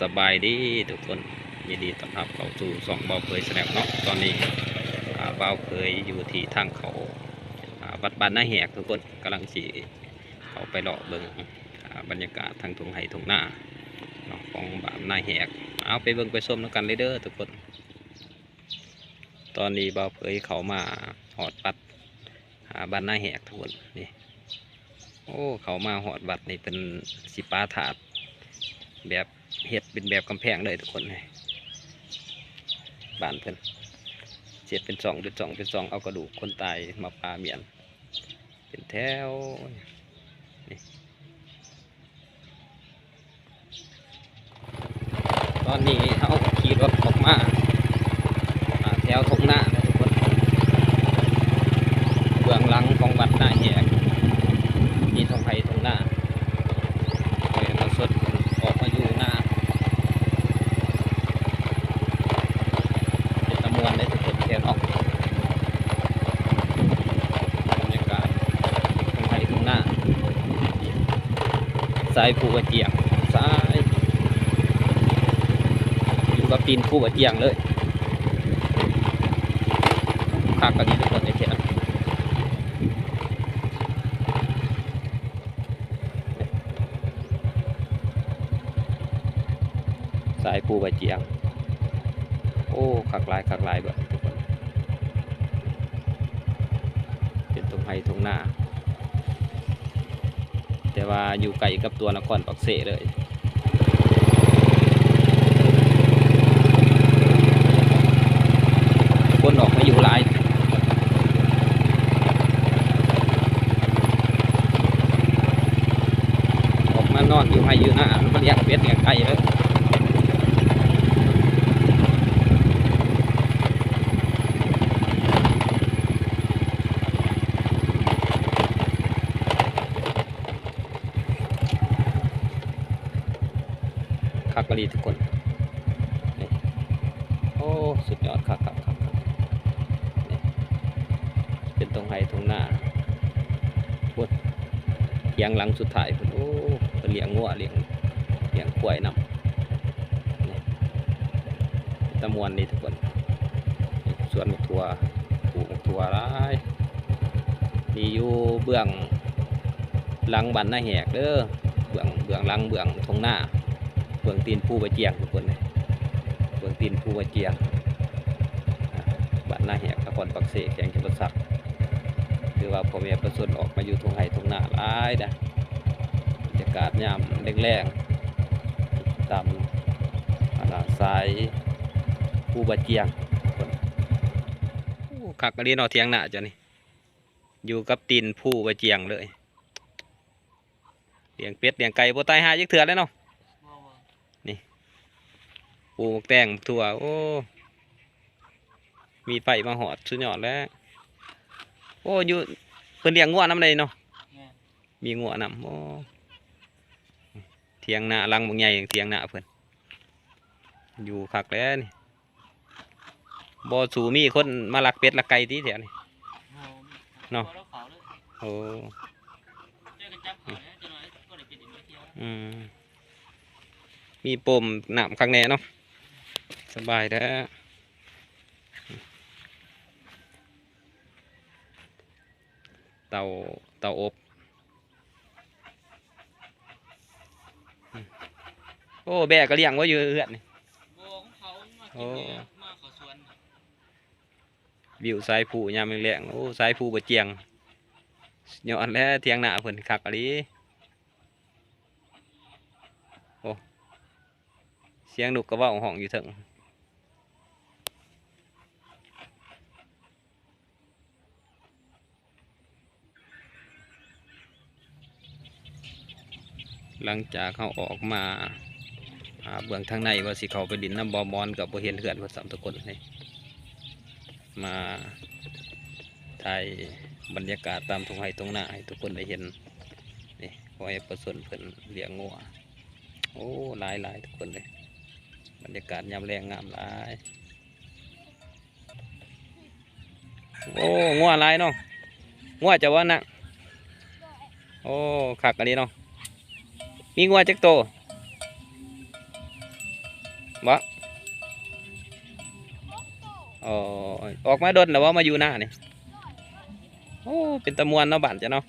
สบายดีทุกคนยินดีต้อนรับเข้าสู่สองเบาเผยแสดงเนาะตอนนี้เบาเผยอยู่ที่ทางเขาวัดบ้านนาแหกทุกคนกำลังสีเขาไปเลาะเบิ่งบรรยากาศทางทุ่งไห่ทุ่งนาเนาะของบ้านนาแหกเอาไปเบิ่งไปชมแล้วกันเลยเด้อทุกคนตอนนี้เบาเผยเขามาหอดวัดบ้านนาแหกทุกคนนี่โอ้เขามาหอดวัดนี่เป็นสิปาถาดแบบเห็ดเป็นแบบกำแพงเลยทุกคนเลยบ้านเพิ่นเจ็ดเป็นสองเอากระดูกคนตายมาปาเมียนเป็นแถวนี่ตอนนี้เขาขี่รถออกมาแถวทงหน้าทุกคนเบื้องหลังของวัดหน้าแหกมีทงไผ่ทงหน้าเราสดออกมาอยู่หน้าเป็นตะมวนได้ทุกคนแถวออกบรรยากาศทงไผ่ทงหน้าสายผู้กระเจียงสายอยู่กับตีนผู้กระเจียงเลยคักกันนี้ทุกคนในแถวสายผู้กระเจียงโอ้คักลายแบบทุกคนเป็นตรงไฮตรงหน้าแต่ว่าอยู่ไกลกับตัวนครปักเสเลยคนออกมาอยู่หลายออกมานอนอยู่ให้อยู่หน้ามันเลี้ยงเป็ดเลี้ยงไก่เลยคักกะลีทุกคนนี่โอ้สุดยอดคักนี่เป็นตรงไฮตรงหน้าพุดเทียงหลังสุดท้ายพุดโอ้เลี้ยงงัวเลี้ยงควายนำนี่ตะมวนนี่ทุกคนสวนมักถั่วปลูกมักถั่วร้ายมีอยู่เบื้องหลังบ้านนาแหกเด้อเบื้องหลังเบื้องทงหน้าเบื้องตีนผู้บะเจียงทุกคนเลยเบื้องตีนผู้บะเจียงบ้านนาแหกนครปักเสแข่งจุลศักดิ์คือว่าพ่อแม่ประสนออกมาอยู่ทงไห่ทงหน้าร้ายนะบรรยากาศยามแรงๆตามสายผู้บะเจียงคักกะลีนอเทียงหน้าจ้ะนี่อยู่กับตีนผู้บะเจียงเลยเลี้ยงเป็ดเลี้ยงไก่บ่ตายหาจักเถื่อเลยเนาะนี่ปลูกแตงถั่วโอ้มีไฟมาหอดสุดยอดแล้วโอ้อยู่เพิ่นเลี้ยงงัวน้ำเลยเนาะมีงัวนำโอ้เทียงหน้าลังบางใหญ่เทียงหน้าเพิ่นอยู่คักแล้วนี่บ่สู่มีคนมาลักเป็ดลักไก่ที่แถวนี้เนาะโอ้มีปมหนามข้างในเนาะสบายแล้วเตาอบโอ้แบะก็เลี้ยงไว้อยู่เอื้อนนี่โอ้วิวสายผู้ยามแรงๆโอ้สายผู้บะเจียงยอดแล้วเทียงหน้าเพิ่นคักอะลีโอ้เสียงนกกระเว้าห้องอยู่ถึงหลังจากเขาออกมาเบื้องทางในว่าสิเขาไปดินน้ำบอมอนกับบ่เห็นเหือนวัดสามตะกนเลยมาถ่ายบรรยากาศตามทุ่งไร่ตรงหน้าให้ทุกคนได้เห็นนี่ขอให้ประสนเพิ่นเลี้ยงงัวโอ้หลายทุกคนเลยบรรยากาศยามแรงงามหลายโอ้งัวหลายเนาะงัวจะว่านะโอ้คักอันนี้เนาะมีงัวจักโต บ่อ๋อออกมาดนแล้วว่ามาอยู่หน้านี่โอ้เป็นตะมวนเนาะบ้านจ้ะเนาะ